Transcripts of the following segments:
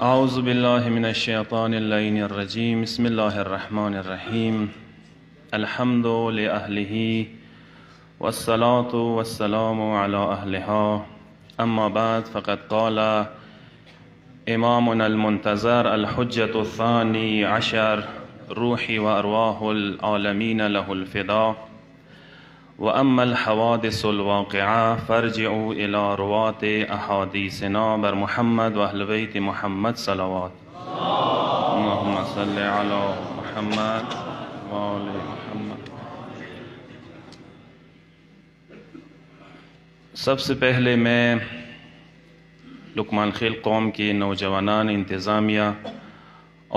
اعوذ باللہ من الشیطان اللعین الرجیم بسم اللہ الرحمن الرحیم الحمد لأہلہ والصلاة والسلام علی اہلہا اما بعد فقد قال امامنا المنتظر الحجة الثانی عشر روحی وارواح العالمین له الفداء وأما الحوادث الواقعة فارجعوا إلى رواة أحاديثنا بر محمد وأهل بيت محمد صلوات اللهم صل على محمد وآل محمد۔ سب سے پہلے میں لقمان خیل قوم کے نوجوانان انتظامیہ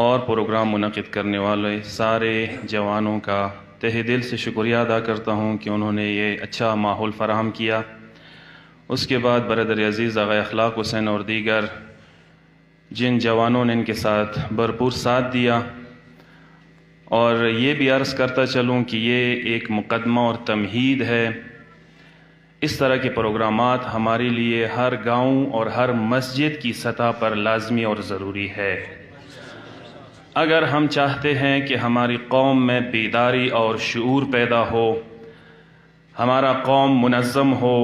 اور پروگرام منعقد کرنے والے سارے جوانوں کا تہ دل سے شکریہ ادا کرتا ہوں کہ انہوں نے یہ اچھا ماحول فراہم کیا۔ اس کے بعد برادر عزیز آغا اخلاق حسین اور دیگر جن جوانوں نے ان کے ساتھ بھرپور ساتھ دیا، اور یہ بھی عرض کرتا چلوں کہ یہ ایک مقدمہ اور تمہید ہے۔ اس طرح کے پروگرامات ہمارے لیے ہر گاؤں اور ہر مسجد کی سطح پر لازمی اور ضروری ہے۔ اگر ہم چاہتے ہیں کہ ہماری قوم میں بیداری اور شعور پیدا ہو، ہمارا قوم منظم ہو،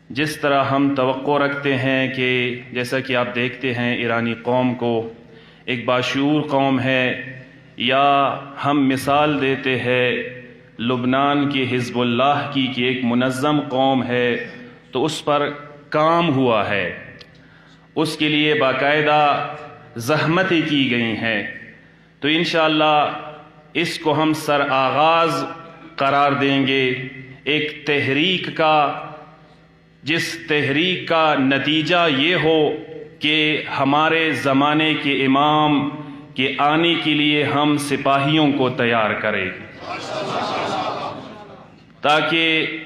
جس طرح ہم توقع رکھتے ہیں کہ جیسا کہ آپ دیکھتے ہیں ایرانی قوم کو ایک باشعور قوم ہے، یا ہم مثال دیتے ہیں لبنان کی حزب اللہ کی کہ ایک منظم قوم ہے، تو اس پر کام ہوا ہے، اس کے لیے باقاعدہ زحمتیں کی گئی ہیں۔ تو انشاءاللہ اس کو ہم سر آغاز قرار دیں گے ایک تحریک کا، جس تحریک کا نتیجہ یہ ہو کہ ہمارے زمانے کے امام کے آنے کے لیے ہم سپاہیوں کو تیار کریں، تاکہ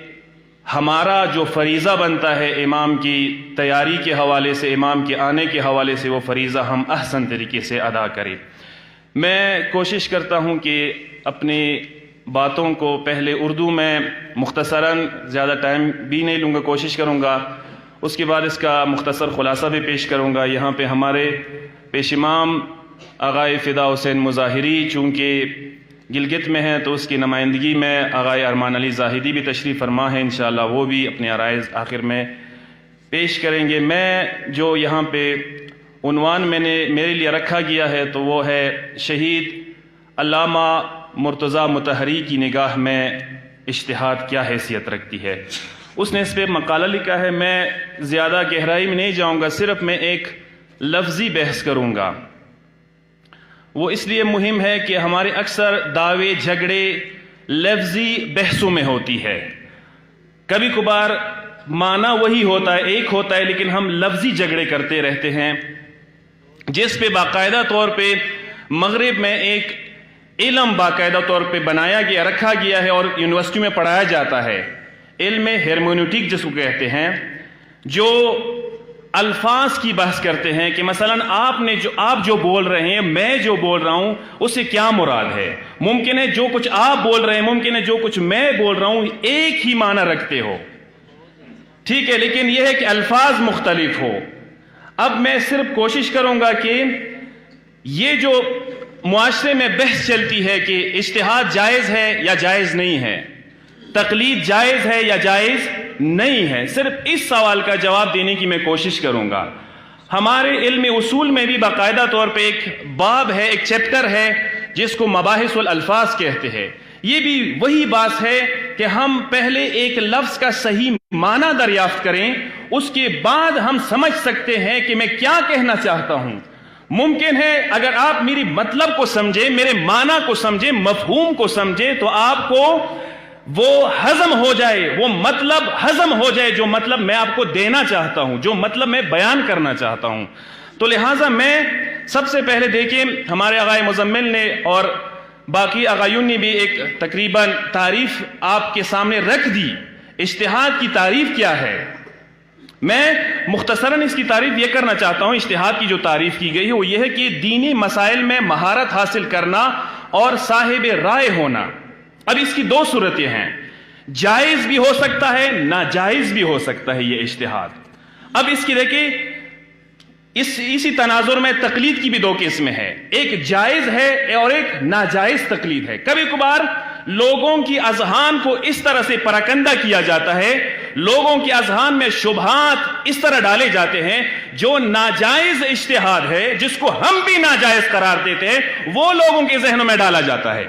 ہمارا جو فریضہ بنتا ہے امام کی تیاری کے حوالے سے، امام کے آنے کے حوالے سے، وہ فریضہ ہم احسن طریقے سے ادا کریں۔ میں کوشش کرتا ہوں کہ اپنی باتوں کو پہلے اردو میں مختصراً، زیادہ ٹائم بھی نہیں لوں گا، کوشش کروں گا، اس کے بعد اس کا مختصر خلاصہ بھی پیش کروں گا۔ یہاں پہ ہمارے پیش امام آغائے فدا حسین مظاہری چونکہ گلگت میں ہیں، تو اس کی نمائندگی میں آغائے ارمان علی زاہدی بھی تشریف فرما ہے، انشاءاللہ وہ بھی اپنے عرائض آخر میں پیش کریں گے۔ میں جو یہاں پہ عنوان میرے لیے رکھا گیا ہے تو وہ ہے شہید علامہ مرتضیٰ مطہری کی نگاہ میں اجتہاد کیا حیثیت رکھتی ہے۔ اس نے اس پہ مقالہ لکھا ہے، میں زیادہ گہرائی میں نہیں جاؤں گا، صرف میں ایک لفظی بحث کروں گا۔ وہ اس لیے مہم ہے کہ ہمارے اکثر دعوے جھگڑے لفظی بحثوں میں ہوتی ہے، کبھی کبھار معنی وہی ہوتا ہے، ایک ہوتا ہے، لیکن ہم لفظی جھگڑے کرتے رہتے ہیں، جس پہ باقاعدہ طور پہ مغرب میں ایک علم باقاعدہ طور پہ بنایا گیا، رکھا گیا ہے، اور یونیورسٹی میں پڑھایا جاتا ہے، علم ہرمونوٹک جس کو کہتے ہیں، جو الفاظ کی بحث کرتے ہیں کہ مثلا آپ جو بول رہے ہیں، میں جو بول رہا ہوں، اس سے کیا مراد ہے۔ ممکن ہے جو کچھ آپ بول رہے ہیں، ممکن ہے جو کچھ میں بول رہا ہوں ایک ہی معنی رکھتے ہو، ٹھیک ہے، لیکن یہ ہے کہ الفاظ مختلف ہو۔ اب میں صرف کوشش کروں گا کہ یہ جو معاشرے میں بحث چلتی ہے کہ اجتہاد جائز ہے یا جائز نہیں ہے، تقلید جائز ہے یا جائز نہیں ہے، صرف اس سوال کا جواب دینے کی میں کوشش کروں گا۔ ہمارے علم اصول میں بھی باقاعدہ طور پہ ایک باب ہے، ایک چیپٹر ہے، جس کو مباحث الالفاظ کہتے ہیں۔ یہ بھی وہی بات ہے کہ ہم پہلے ایک لفظ کا صحیح معنی دریافت کریں، اس کے بعد ہم سمجھ سکتے ہیں کہ میں کیا کہنا چاہتا ہوں۔ ممکن ہے اگر آپ میری مطلب کو سمجھیں، میرے معنی کو سمجھیں، مفہوم کو سمجھیں، تو آپ کو وہ ہضم ہو جائے، وہ مطلب ہضم ہو جائے جو مطلب میں آپ کو دینا چاہتا ہوں، جو مطلب میں بیان کرنا چاہتا ہوں۔ تو لہٰذا میں سب سے پہلے دیکھیں، ہمارے آغائے مزمل نے اور باقی آغایوں نے بھی ایک تقریباً تعریف آپ کے سامنے رکھ دی۔ اجتہاد کی تعریف کیا ہے؟ میں مختصراً اس کی تعریف یہ کرنا چاہتا ہوں۔ اجتہاد کی جو تعریف کی گئی ہے وہ یہ ہے کہ دینی مسائل میں مہارت حاصل کرنا اور صاحب رائے ہونا۔ اب اس کی دو صورتیں ہیں، جائز بھی ہو سکتا ہے، ناجائز بھی ہو سکتا ہے یہ اجتہاد۔ اب اس کی دیکھیں، اسی تناظر میں تقلید کی بھی دو قسمیں ہیں، ایک جائز ہے اور ایک ناجائز تقلید ہے۔ کبھی کبھار لوگوں کی اذہان کو اس طرح سے پراکندہ کیا جاتا ہے، لوگوں کے اذہان میں شبہات اس طرح ڈالے جاتے ہیں، جو ناجائز اجتہاد ہے جس کو ہم بھی ناجائز قرار دیتے ہیں وہ لوگوں کے ذہنوں میں ڈالا جاتا ہے۔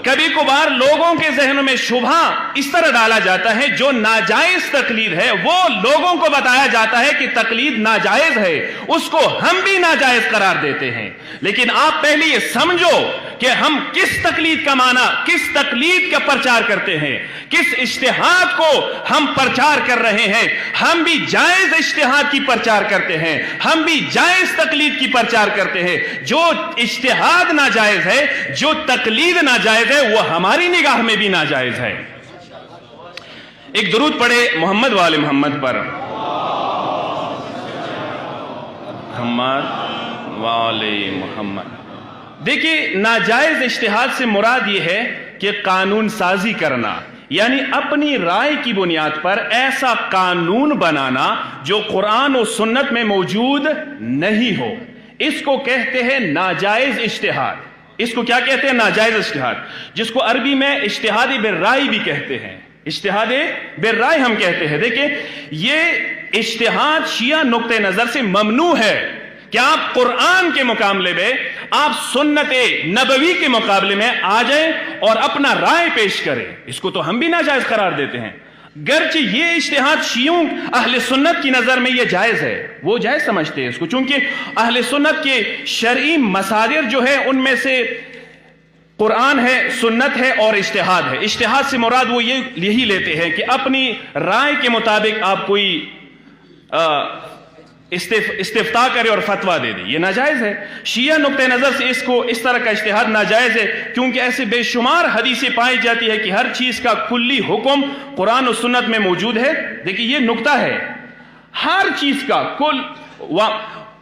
کبھی کبھار لوگوں کے ذہنوں میں شبہ اس طرح ڈالا جاتا ہے، جو ناجائز تقلید ہے وہ لوگوں کو بتایا جاتا ہے کہ تقلید ناجائز ہے، اس کو ہم بھی ناجائز قرار دیتے ہیں۔ لیکن آپ پہلے یہ سمجھو کہ ہم کس تقلید کا معنی، کس تقلید کا پرچار کرتے ہیں، کس اجتہاد کو ہم پرچار کر رہے ہیں۔ ہم بھی جائز اجتہاد کی پرچار کرتے ہیں، ہم بھی جائز تقلید کی پرچار کرتے ہیں۔ جو اجتہاد ناجائز ہے، جو تقلید ناجائز ہے، وہ ہماری نگاہ میں بھی ناجائز ہے۔ ایک درود پڑھے محمد وآل محمد پر۔ محمد وآل محمد۔ دیکھیے، ناجائز اجتہاد سے مراد یہ ہے کہ قانون سازی کرنا، یعنی اپنی رائے کی بنیاد پر ایسا قانون بنانا جو قرآن و سنت میں موجود نہیں ہو، اس کو کہتے ہیں ناجائز اجتہاد۔ اس کو کیا کہتے ہیں؟ ناجائز اجتہاد، جس کو عربی میں اجتہاد بالرائے بھی کہتے ہیں۔ اجتہاد بالرائے ہم کہتے ہیں۔ دیکھیں، یہ اجتہاد شیعہ نقطہ نظر سے ممنوع ہے کہ آپ قرآن کے مقابلے میں، آپ سنت نبوی کے مقابلے میں آ جائیں اور اپنا رائے پیش کریں۔ اس کو تو ہم بھی ناجائز قرار دیتے ہیں، گرچہ یہ اجتہاد شیعوں اہل سنت کی نظر میں یہ جائز ہے، وہ جائز سمجھتے ہیں اس کو، چونکہ اہل سنت کے شرعی مصادر جو ہے ان میں سے قرآن ہے، سنت ہے اور اجتہاد ہے۔ اجتہاد سے مراد وہ یہی لیتے ہیں کہ اپنی رائے کے مطابق آپ کوئی استفتاء کرے اور فتویٰ دے دے، یہ ناجائز ہے۔ شیعہ نقطہ نظر سے اس طرح کا اجتہاد ناجائز ہے، کیونکہ ایسے بے شمار حدیثیں پائی جاتی ہے کہ ہر چیز کا کلی حکم قرآن و سنت میں موجود ہے۔ دیکھیں، یہ نقطہ ہے، ہر چیز کا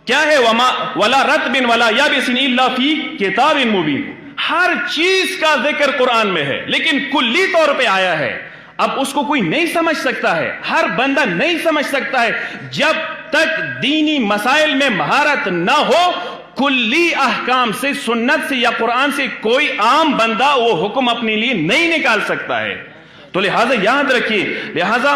کیا ہے؟ وَلَا رَطْبٍ وَلَا يَابِسٍ إِلَّا فِي كِتَابٍ مُبِينٍ۔ ہر چیز کا ذکر قرآن میں ہے، لیکن کلی طور پہ آیا ہے۔ اب اس کو کوئی نہیں سمجھ سکتا ہے، ہر بندہ نہیں سمجھ سکتا ہے جب تک دینی مسائل میں مہارت نہ ہو۔ کلی احکام سے، سنت سے یا قرآن سے کوئی عام بندہ وہ حکم اپنے لیے نہیں نکال سکتا ہے۔ تو لہٰذا یاد رکھیے، لہٰذا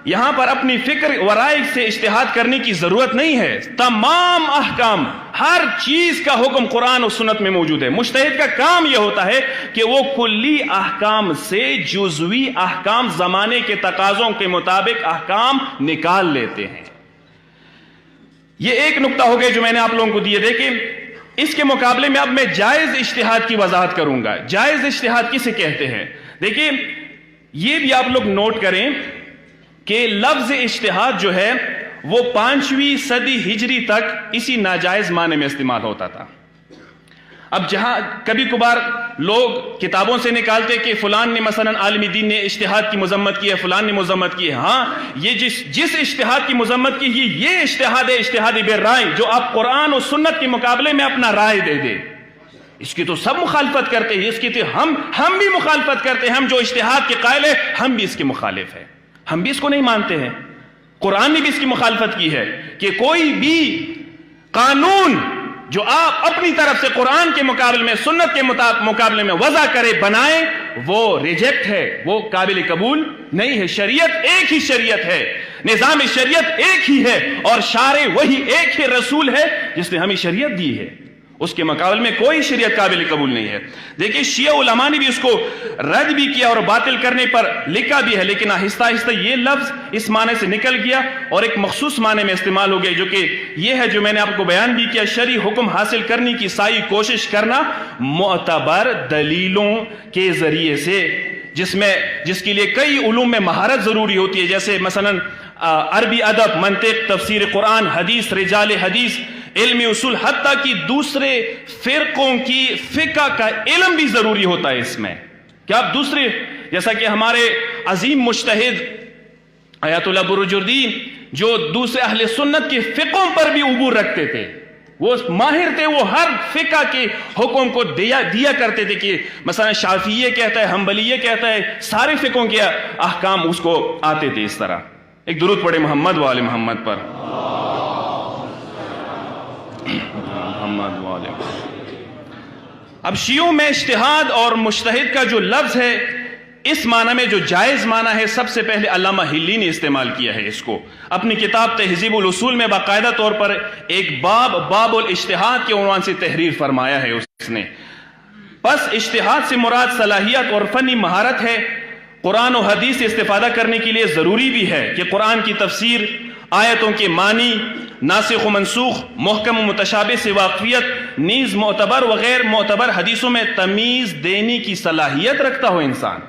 یہاں پر اپنی فکر و رائے سے اجتہاد کرنے کی ضرورت نہیں ہے۔ تمام احکام، ہر چیز کا حکم قرآن و سنت میں موجود ہے۔ مجتہد کا کام یہ ہوتا ہے کہ وہ کلی احکام سے جزوی احکام، زمانے کے تقاضوں کے مطابق احکام نکال لیتے ہیں۔ یہ ایک نقطہ ہو گیا جو میں نے آپ لوگوں کو دیے۔ دیکھیں، اس کے مقابلے میں اب میں جائز اجتہاد کی وضاحت کروں گا۔ جائز اجتہاد کسے کہتے ہیں؟ دیکھیں، یہ بھی آپ لوگ نوٹ کریں کہ لفظ اجتہاد جو ہے وہ 5ویں صدی ہجری تک اسی ناجائز معنی میں استعمال ہوتا تھا۔ اب جہاں کبھی کبھار لوگ کتابوں سے نکالتے کہ فلان نے مثلا عالم دین نے اجتہاد کی مذمت کی ہے، فلان نے مذمت کی ہے، ہاں، یہ جس اجتہاد کی مذمت کی یہ اجتہاد ہے، اجتہاد بالرائے، جو آپ قرآن و سنت کے مقابلے میں اپنا رائے دے دے۔ اس کی تو سب مخالفت کرتے ہیں، اس کی تو ہم بھی مخالفت کرتے ہیں۔ ہم جو اجتہاد کے قائل ہیں، ہم بھی اس کے مخالف ہیں، ہم بھی اس کو نہیں مانتے ہیں۔ قرآن نے بھی اس کی مخالفت کی ہے کہ کوئی بھی قانون جو آپ اپنی طرف سے قرآن کے مقابلے میں، سنت کے مقابلے میں وضع کرے، بنائے، وہ ریجیکٹ ہے، وہ قابل قبول نہیں ہے۔ شریعت ایک ہی شریعت ہے، نظام شریعت ایک ہی ہے، اور شارع وہی ایک ہی رسول ہے جس نے ہمیں شریعت دی ہے۔ اس کے مقابلے میں کوئی شریعت قابل قبول نہیں ہے۔ دیکھیں، شیعہ علماء نے بھی اس کو رد بھی کیا اور باطل کرنے پر لکھا بھی ہے، لیکن آہستہ آہستہ یہ لفظ اس معنی سے نکل گیا اور ایک مخصوص معنی میں استعمال ہو گیا، جو کہ یہ ہے جو میں نے آپ کو بیان بھی کیا: شرعی حکم حاصل کرنے کی ساری کوشش کرنا معتبر دلیلوں کے ذریعے سے، جس کے لیے کئی علوم میں مہارت ضروری ہوتی ہے، جیسے مثلا عربی ادب، منطق، تفسیر قرآن، حدیث، رجال حدیث، علم اصول، حتیٰ کہ دوسرے فرقوں کی فقہ کا علم بھی ضروری ہوتا ہے اس میں، کہ آپ دوسرے، جیسا کہ ہمارے عظیم مجتہد آیت اللہ برجردین جو دوسرے اہل سنت کے فقوں پر بھی عبور رکھتے تھے، وہ ماہر تھے، وہ ہر فقہ کے حکم کو دیا کرتے تھے، کہ مثلا شافعیہ کہتا ہے، حنبلیہ کہتا ہے، سارے فقوں کے احکام اس کو آتے تھے اس طرح۔ ایک درود پڑھے محمد وآل محمد پر۔ محمد وآل محمد۔ اب شیعوں میں اجتہاد اور مجتہد کا جو لفظ ہے اس معنی میں جو جائز معنی ہے سب سے پہلے علامہ ہلی نے استعمال کیا ہے اس کو اپنی کتاب تہذیب الاصول میں باقاعدہ طور پر ایک باب الاجتہاد کے عنوان سے تحریر فرمایا ہے اس نے۔ بس اجتہاد سے مراد صلاحیت اور فنی مہارت ہے۔ قرآن و حدیث سے استفادہ کرنے کے لیے ضروری بھی ہے کہ قرآن کی تفسیر، آیتوں کے معنی، ناسخ و منسوخ، محکم و متشابہ سے واقفیت، نیز معتبر و غیر معتبر حدیثوں میں تمیز دینے کی صلاحیت رکھتا ہو انسان۔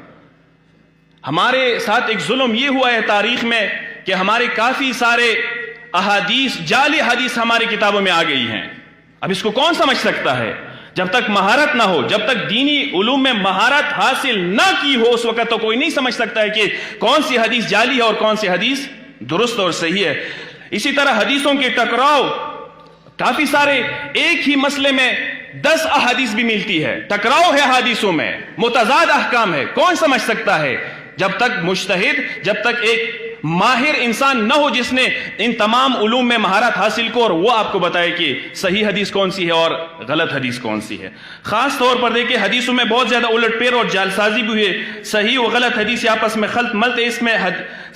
ہمارے ساتھ ایک ظلم یہ ہوا ہے تاریخ میں کہ ہمارے کافی سارے احادیث، جعلی حدیث ہماری کتابوں میں آ گئی ہیں۔ اب اس کو کون سمجھ سکتا ہے؟ جب تک مہارت نہ ہو، جب تک دینی علوم میں مہارت حاصل نہ کی ہو، اس وقت تو کوئی نہیں سمجھ سکتا ہے کہ کون سی حدیث جعلی ہے اور کون سی حدیث درست اور صحیح ہے۔ اسی طرح حدیثوں کے ٹکراؤ، کافی سارے ایک ہی مسئلے میں 10 احادیث بھی ملتی ہے، ٹکراؤ ہے حدیثوں میں، متضاد احکام ہے، کون سمجھ سکتا ہے؟ جب تک مجتہد، جب تک ایک ماہر انسان نہ ہو جس نے ان تمام علوم میں مہارت حاصل کو اور وہ آپ کو بتائے کہ صحیح حدیث کون سی ہے اور غلط حدیث کون سی ہے۔ خاص طور پر دیکھیں حدیثوں میں بہت زیادہ الٹ پھیر اور جعل سازی بھی ہوئی، صحیح و غلط حدیث آپس میں خلط ملت ہے، اس میں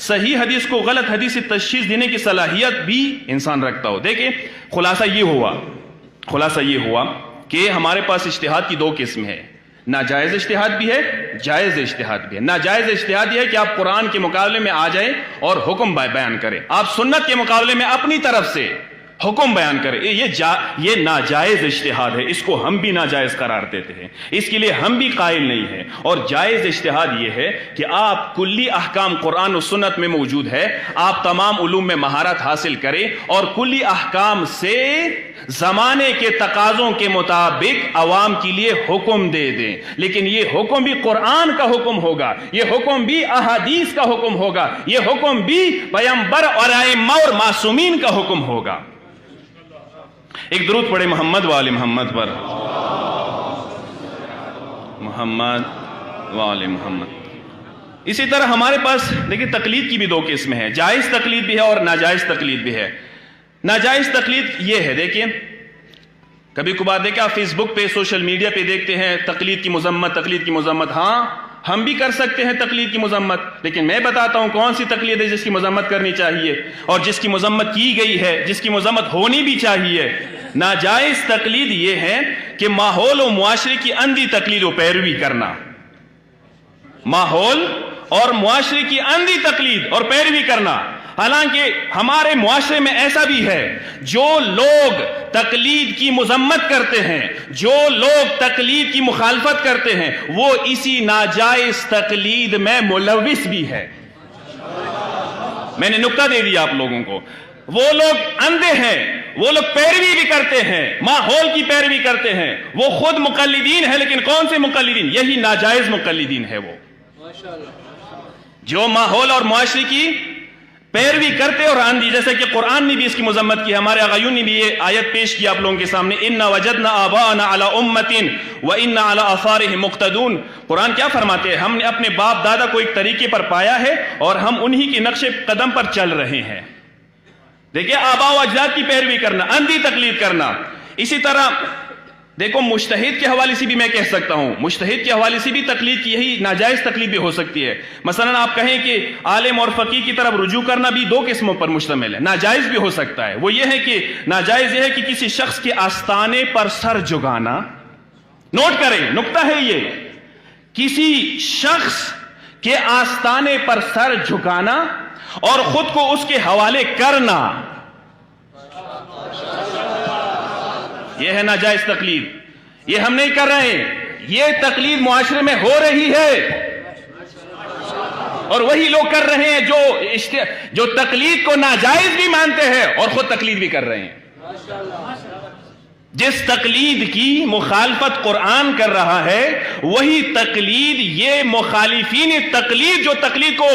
صحیح حدیث کو غلط حدیث سے تشخیص دینے کی صلاحیت بھی انسان رکھتا ہو۔ دیکھیں خلاصہ یہ ہوا کہ ہمارے پاس اجتہاد کی 2 قسم ہے، ناجائز اجتہاد بھی ہے، جائز اجتہاد بھی ہے۔ ناجائز اجتہاد یہ ہے کہ آپ قرآن کے مقابلے میں آ جائیں اور حکم بیان کریں، آپ سنت کے مقابلے میں اپنی طرف سے حکم بیان کریں، یہ ناجائز اجتہاد ہے، اس کو ہم بھی ناجائز قرار دیتے ہیں، اس کے لیے ہم بھی قائل نہیں ہیں۔ اور جائز اجتہاد یہ ہے کہ آپ کلی احکام قرآن و سنت میں موجود ہے، آپ تمام علوم میں مہارت حاصل کریں اور کلی احکام سے زمانے کے تقاضوں کے مطابق عوام کے لیے حکم دے دیں، لیکن یہ حکم بھی قرآن کا حکم ہوگا، یہ حکم بھی احادیث کا حکم ہوگا، یہ حکم بھی پیغمبر اور ائمہ اور معصومین کا حکم ہوگا۔ ایک درود پڑھے محمد وآل محمد پر، محمد وآل محمد۔ اسی طرح ہمارے پاس دیکھیں تقلید کی بھی 2 قسمیں ہیں، جائز تقلید بھی ہے اور ناجائز تقلید بھی ہے۔ ناجائز تقلید یہ ہے، دیکھیں کبھی کبھار دیکھیں آپ فیس بک پہ، سوشل میڈیا پہ دیکھتے ہیں تقلید کی مذمت، ہاں ہم بھی کر سکتے ہیں تقلید کی مذمت، لیکن میں بتاتا ہوں کون سی تقلید ہے جس کی مذمت کرنی چاہیے اور جس کی مذمت کی گئی ہے، جس کی مذمت ہونی بھی چاہیے۔ ناجائز تقلید یہ ہے کہ ماحول و معاشرے کی اندھی تقلید و پیروی کرنا، ماحول اور معاشرے کی اندھی تقلید اور پیروی کرنا۔ حالانکہ ہمارے معاشرے میں ایسا بھی ہے، جو لوگ تقلید کی مذمت کرتے ہیں، جو لوگ تقلید کی مخالفت کرتے ہیں، وہ اسی ناجائز تقلید میں ملوث بھی ہے۔ میں نے نکتہ دے دیا آپ لوگوں کو، وہ لوگ اندھے ہیں، وہ لوگ پیروی بھی کرتے ہیں، ماحول کی پیروی کرتے ہیں، وہ خود مقلدین ہیں، لیکن کون سے مقلدین؟ یہی ناجائز مقلدین ہے، وہ جو ماحول اور معاشرے کی پیروی کرتے اور اندھی، جیسے کہ قرآن نے بھی اس کی مذمت کی، ہمارے آغایون نے بھی یہ آیت پیش کی آپ لوگوں کے سامنے، اِنَّا وَجَدْنَا آبَاءَنَا عَلَىٰ أُمَّةٍ وَإِنَّا عَلَىٰ آثَارِهِمْ مُقْتَدُونَ۔ قرآن کیا فرماتے ہیں؟ ہم نے اپنے باپ دادا کو ایک طریقے پر پایا ہے اور ہم انہی کے نقش قدم پر چل رہے ہیں۔ دیکھیں آباء و اجداد کی پیروی کرنا، اندھی تقلید کرنا۔ اسی طرح دیکھو مجتہد کے حوالے سے بھی میں کہہ سکتا ہوں، مجتہد کے حوالے سے بھی تقلید کی یہی ناجائز تقلید بھی ہو سکتی ہے۔ مثلا آپ کہیں کہ عالم اور فقیہ کی طرف رجوع کرنا بھی 2 قسموں پر مشتمل ہے، ناجائز بھی ہو سکتا ہے۔ وہ یہ ہے کہ ناجائز یہ ہے کہ کسی شخص کے آستانے پر سر جھکانا، نوٹ کریں نکتہ ہے یہ، کسی شخص کے آستانے پر سر جھکانا اور خود کو اس کے حوالے کرنا، یہ ہے ناجائز تقلید۔ یہ ہم نہیں کر رہے ہیں، یہ تقلید معاشرے میں ہو رہی ہے اور وہی لوگ کر رہے ہیں جو تقلید کو ناجائز بھی مانتے ہیں اور خود تقلید بھی کر رہے ہیں۔ جس تقلید کی مخالفت قرآن کر رہا ہے وہی تقلید یہ مخالفین تقلید جو تقلید کو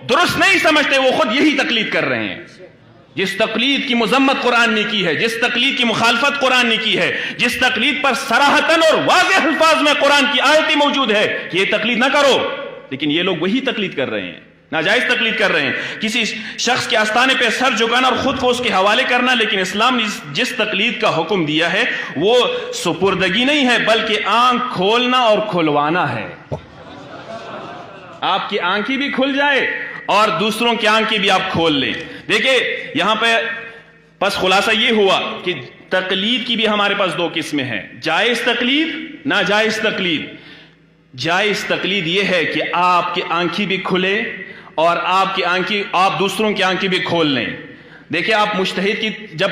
درست نہیں سمجھتے وہ خود یہی تقلید کر رہے ہیں۔ جس تقلید کی مذمت قرآن نے کی ہے، جس تقلید کی مخالفت قرآن نے کی ہے، جس تقلید پر صراحتاً اور واضح الفاظ میں قرآن کی آیتیں موجود ہے کہ یہ تقلید نہ کرو، لیکن یہ لوگ وہی تقلید کر رہے ہیں۔ ناجائز تقلید کر رہے ہیں، کسی شخص کے آستانے پہ سر جھکانا اور خود کو اس کے حوالے کرنا، لیکن اسلام نے جس تقلید کا حکم دیا ہے وہ سپردگی نہیں ہے بلکہ آنکھ کھولنا اور کھلوانا ہے۔ آپ کی آنکھیں بھی کھل جائے اور دوسروں کی آنکھیں بھی آپ کھول لیں۔ دیکھیں یہاں پہ بس خلاصہ یہ ہوا کہ تقلید کی بھی ہمارے پاس دو قسمیں ہیں، جائز تقلید، ناجائز تقلید۔ جائز تقلید یہ ہے کہ آپ کی آنکھیں بھی کھلے اور آپ دوسروں کی آنکھیں بھی کھول لیں۔ دیکھیں آپ مجتہد کی جب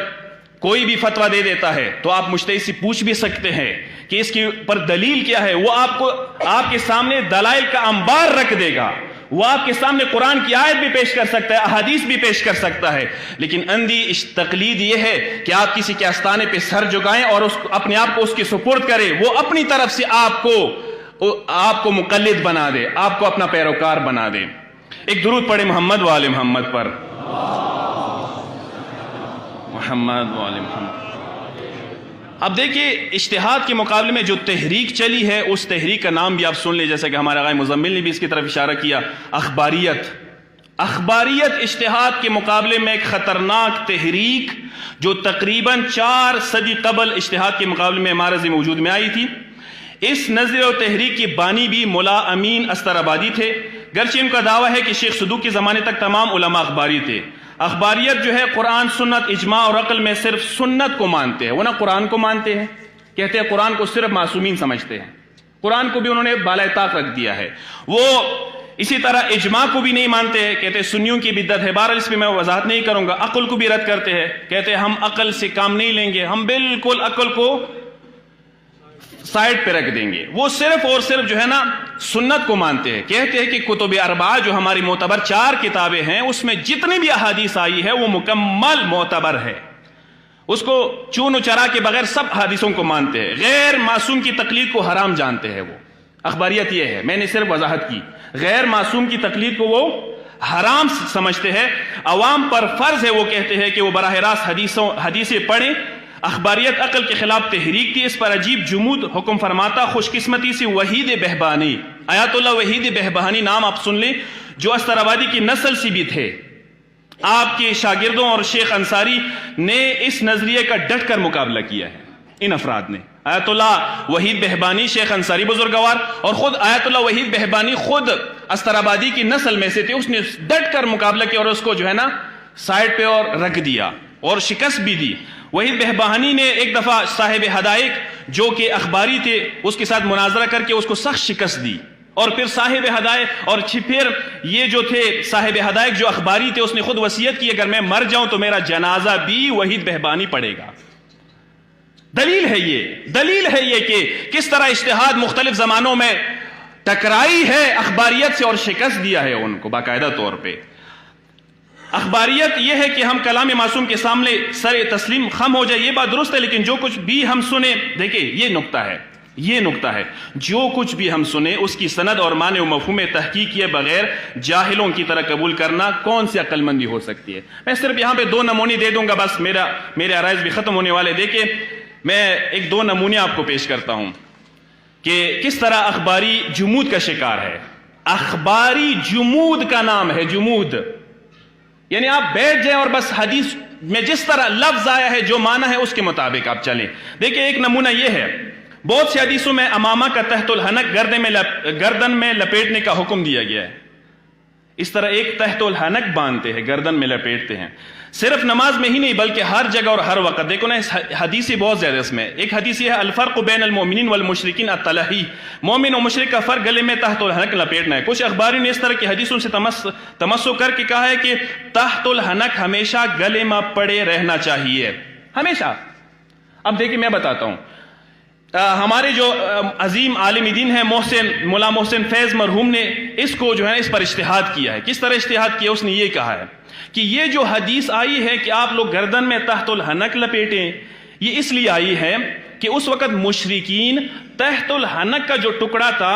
کوئی بھی فتویٰ دے دیتا ہے تو آپ مجتہد سے پوچھ بھی سکتے ہیں کہ اس کے اوپر دلیل کیا ہے، وہ آپ کے سامنے دلائل کا انبار رکھ دے گا، وہ آپ کے سامنے قرآن کی آیت بھی پیش کر سکتا ہے، احادیث بھی پیش کر سکتا ہے۔ لیکن اندھی تقلید یہ ہے کہ آپ کسی کے آستانے پہ سر جھکائیں اور اپنے آپ کو اس کے سپرد کریں، وہ اپنی طرف سے آپ کو مقلد بنا دے، آپ کو اپنا پیروکار بنا دے۔ ایک درود پڑھے محمد و آل محمد پر، محمد و آل محمد۔ اب دیکھیں اجتہاد کے مقابلے میں جو تحریک چلی ہے اس تحریک کا نام بھی آپ سن لیں، جیسا کہ ہمارے آقا مزمل نے بھی اس کی طرف اشارہ کیا، اخباریت۔ اخباریت اجتہاد کے مقابلے میں ایک خطرناک تحریک جو تقریباً 4 صدی قبل اجتہاد کے مقابلے میں ہمارے ذہن وجود میں آئی تھی۔ اس نظریے اور تحریک کی بانی بھی مولا امین استر آبادی تھے، گرچہ ان کا دعویٰ ہے کہ شیخ صدوق کے زمانے تک تمام علماء اخباری تھے۔ اخباریت جو ہے قرآن سنت اجماع اور عقل میں صرف سنت کو مانتے ہیں، وہ نہ قرآن کو مانتے ہیں، کہتے ہیں قرآن کو صرف معصومین سمجھتے ہیں، قرآن کو بھی انہوں نے بالائے طاق رکھ دیا ہے۔ وہ اسی طرح اجماع کو بھی نہیں مانتے ہیں، کہتے ہیں سنیوں کی بدعت ہے، بہرحال اس پہ میں وضاحت نہیں کروں گا۔ عقل کو بھی رد کرتے ہیں، کہتے ہیں ہم عقل سے کام نہیں لیں گے، ہم بالکل عقل کو سائڈ پہ رکھ دیں گے۔ وہ صرف اور صرف جو ہے نا سنت کو مانتے ہیں، کہتے ہیں کہ کتب اربعہ جو ہماری معتبر 4 کتابیں ہیں اس میں جتنی بھی احادیث آئی ہے وہ مکمل معتبر ہے، اس کو چون و چرا کے بغیر سب حدیثوں کو مانتے ہیں، غیر معصوم کی تقلید کو حرام جانتے ہیں۔ وہ اخباریت یہ ہے، میں نے صرف وضاحت کی، غیر معصوم کی تقلید کو وہ حرام سمجھتے ہیں، عوام پر فرض ہے وہ کہتے ہیں کہ وہ براہ راست حدیثیں پڑھیں۔ اخباریت عقل کے خلاف تحریک تھی، اس پر عجیب جمود حکم فرماتا۔ خوش قسمتی سے وحید بہبانی، آیت اللہ وحید بہبانی نام آپ سن لیں، جو استر آبادی کی نسل سے بھی تھے۔ آپ کے شاگردوں اور شیخ انصاری نے اس نظریے کا ڈٹ کر مقابلہ کیا ہے، ان افراد نے۔ آیت اللہ وحید بہبانی شیخ انصاری بزرگوار اور خود آیت اللہ وحید بہبانی خود استر آبادی کی نسل میں سے تھے، اس نے ڈٹ کر مقابلہ کیا اور اس کو جو ہے نا سائڈ پہ اور رکھ دیا اور شکست بھی دی۔ وحید بہبانی نے ایک دفعہ صاحب حدائق جو کہ اخباری تھے اس کے ساتھ مناظرہ کر کے اس کو سخت شکست دی، اور پھر صاحب حدائق اور پھر یہ جو تھے صاحب حدائق جو اخباری تھے اس نے خود وصیت کی اگر میں مر جاؤں تو میرا جنازہ بھی وحید بہبانی پڑے گا۔ دلیل ہے یہ کہ کس طرح اجتہاد مختلف زمانوں میں ٹکرائی ہے اخباریت سے اور شکست دیا ہے ان کو باقاعدہ طور پہ۔ اخباریت یہ ہے کہ ہم کلام معصوم کے سامنے سر تسلیم خم ہو جائے، یہ بات درست ہے، لیکن جو کچھ بھی ہم سنیں، دیکھیں یہ نقطہ ہے، جو کچھ بھی ہم سنیں اس کی سند اور معنی و مفہوم تحقیق کیے بغیر جاہلوں کی طرح قبول کرنا کون سی عقل مندی ہو سکتی ہے؟ میں صرف یہاں پہ 2 نمونے دے دوں گا، بس میرے عرائض بھی ختم ہونے والے۔ دیکھیں میں ایک 2 نمونے آپ کو پیش کرتا ہوں کہ کس طرح اخباری جمود کا شکار ہے۔ اخباری جمود کا نام ہے، جمود، یعنی آپ بیٹھ جائیں اور بس حدیث میں جس طرح لفظ آیا ہے جو معنی ہے اس کے مطابق آپ چلیں۔ دیکھیں ایک نمونہ یہ ہے، بہت سی حدیثوں میں امامہ کا تحت الحنک گردن میں لپیٹنے کا حکم دیا گیا ہے۔ اس طرح ایک تحت الحنک باندھتے ہیں، گردن میں لپیٹتے ہیں، صرف نماز میں ہی نہیں بلکہ ہر جگہ اور ہر وقت۔ دیکھو نا حدیثی بہت زیادہ اس میں، ایک حدیث یہ ہے الفرق بین المؤمنین والمشرکین التلحی، مومن و مشرک کا فرق گلے میں تحت الحنک لپیٹنا ہے۔ کچھ اخباری نے اس طرح کی حدیثوں سے تمسک کر کے کہا ہے کہ تحت الحنک ہمیشہ گلے میں پڑے رہنا چاہیے، ہمیشہ۔ اب دیکھیں میں بتاتا ہوں، ہمارے جو عظیم عالم دین ہیں مولا محسن فیض مرحوم نے اس کو جو ہے اس پر اجتہاد کیا ہے۔ کس طرح اجتہاد کیا؟ اس نے یہ کہا ہے کہ یہ جو حدیث آئی ہے کہ آپ لوگ گردن میں تحت الحنک لپیٹیں، یہ اس لیے آئی ہے کہ اس وقت مشرکین تحت الحنک کا جو ٹکڑا تھا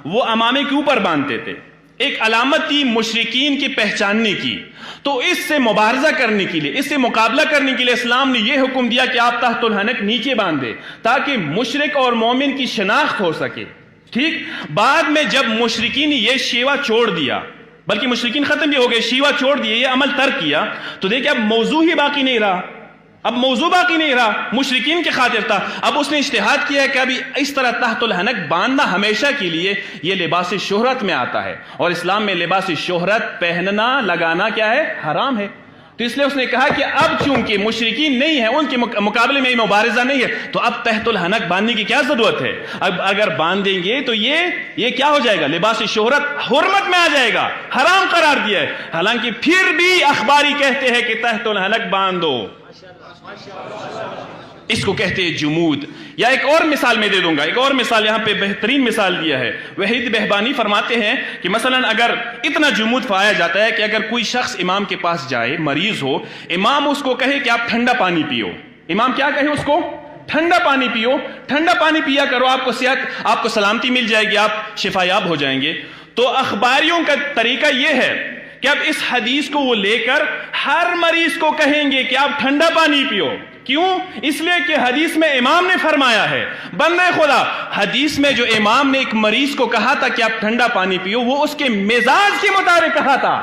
وہ امامے کے اوپر باندھتے تھے، ایک علامت تھی مشرکین کی پہچاننے کی۔ تو اس سے مبارزہ کرنے کے لیے، اس سے مقابلہ کرنے کے لیے اسلام نے یہ حکم دیا کہ آپ تحت الحنک نیچے باندھیں تاکہ مشرک اور مومن کی شناخت ہو سکے۔ ٹھیک، بعد میں جب مشرکین نے یہ شیوا چھوڑ دیا بلکہ مشرکین ختم بھی ہو گئے، شیوا چھوڑ دیے، یہ عمل ترک کیا، تو دیکھیں اب موضوع ہی باقی نہیں رہا، اب موضوع باقی نہیں رہا، مشرکین کی خاطر تھا۔ اب اس نے اجتہاد کیا ہے کہ ابھی اس طرح تحت الحنک باندھنا ہمیشہ کے لیے یہ لباس شہرت میں آتا ہے، اور اسلام میں لباس شہرت پہننا لگانا کیا ہے؟ حرام ہے۔ تو اس لیے اس نے کہا کہ اب چونکہ مشرکین نہیں ہیں، ان کے مقابلے میں مبارزہ نہیں ہے، تو اب تحت الحنک باندھنے کی کیا ضرورت ہے؟ اب اگر باندھیں گے تو یہ کیا ہو جائے گا؟ لباس شہرت حرمت میں آ جائے گا، حرام قرار دیا ہے۔ حالانکہ پھر بھی اخباری کہتے ہیں کہ تحت الحنک باندھو، اس کو کہتے ہیں جمود۔ یا ایک اور مثال میں دے دوں گا، ایک اور مثال یہاں پہ بہترین مثال دیا ہے، وحید بہبانی فرماتے ہیں کہ مثلا اگر اتنا جمود پایا جاتا ہے کہ اگر کوئی شخص امام کے پاس جائے، مریض ہو، امام اس کو کہے کہ آپ ٹھنڈا پانی پیو، امام کیا کہے اس کو؟ ٹھنڈا پانی پیو، ٹھنڈا پانی پیا کرو، آپ کو صحت، آپ کو سلامتی مل جائے گی، آپ شفا یاب ہو جائیں گے۔ تو اخباریوں کا طریقہ یہ ہے کہ اب اس حدیث کو وہ لے کر ہر مریض کو کہیں گے کہ آپ ٹھنڈا پانی پیو۔ کیوں؟ اس لیے کہ حدیث میں امام نے فرمایا ہے۔ بندے خدا، حدیث میں جو امام نے ایک مریض کو کہا تھا کہ آپ ٹھنڈا پانی پیو، وہ اس کے مزاج کے مطابق کہا تھا۔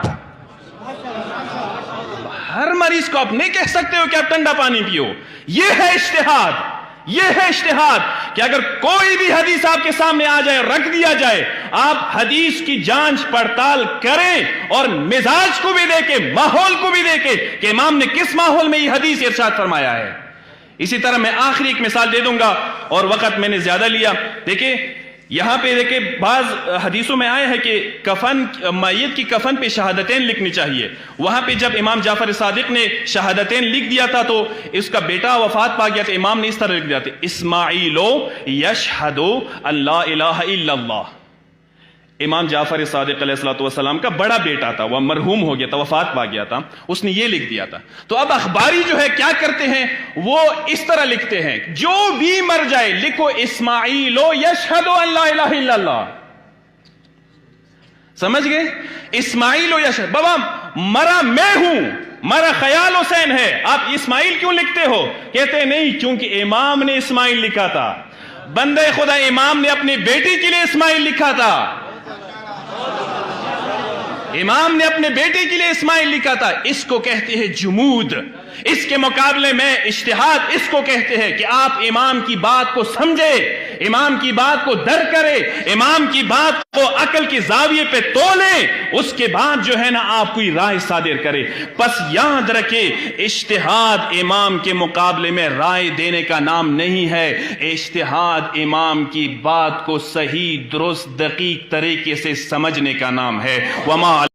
ہر مریض کو آپ نہیں کہہ سکتے ہو کہ آپ ٹھنڈا پانی پیو۔ یہ ہے اجتہاد، یہ ہے اجتہاد کہ اگر کوئی بھی حدیث آپ کے سامنے آ جائے، رکھ دیا جائے، آپ حدیث کی جانچ پڑتال کریں اور مزاج کو بھی دیکھیں، ماحول کو بھی دیکھیں کہ امام نے کس ماحول میں یہ حدیث ارشاد فرمایا ہے۔ اسی طرح میں آخری ایک مثال دے دوں گا، اور وقت میں نے زیادہ لیا۔ دیکھیں یہاں پہ دیکھیں بعض حدیثوں میں آیا ہے کہ کفن، میت کی کفن پہ شہادتین لکھنی چاہیے۔ وہاں پہ جب امام جعفر صادق نے شہادتین لکھ دیا تھا تو اس کا بیٹا وفات پا گیا تھا، امام نے اس طرح لکھ دیا تھا، اسماعیل یشہد ان لا الہ الا اللہ۔ امام جعفر صادق علیہ السلام کا بڑا بیٹا تھا، وہ مرحوم ہو گیا تھا، وفات پا گیا تھا، اس نے یہ لکھ دیا تھا۔ تو اب اخباری جو ہے کیا کرتے ہیں؟ وہ اس طرح لکھتے ہیں، جو بھی مر جائے لکھو اسماعیل یشہد ان لا الہ الا اللہ۔ سمجھ گئے؟ اسماعیل یشہد، بابا مرا میں ہوں، مرا خیال حسین ہے، آپ اسماعیل کیوں لکھتے ہو؟ کہتے نہیں، چونکہ امام نے اسماعیل لکھا تھا۔ بندے خدا، امام نے اپنی بیٹی کے لیے اسماعیل لکھا تھا، امام نے اپنے بیٹے کے لیے اسماعیل لکھا تھا۔ اس کو کہتے ہیں جمود۔ اس کے مقابلے میں اجتہاد اس کو کہتے ہیں کہ آپ امام کی بات کو سمجھے، امام کی بات کو درک کرے، امام کی بات کو عقل کی زاویے پہ تولے، اس کے بعد جو ہے نا آپ کوئی رائے صادر کرے۔ پس یاد رکھے، اجتہاد امام کے مقابلے میں رائے دینے کا نام نہیں ہے، اجتہاد امام کی بات کو صحیح، درست، دقیق طریقے سے سمجھنے کا نام ہے۔ وما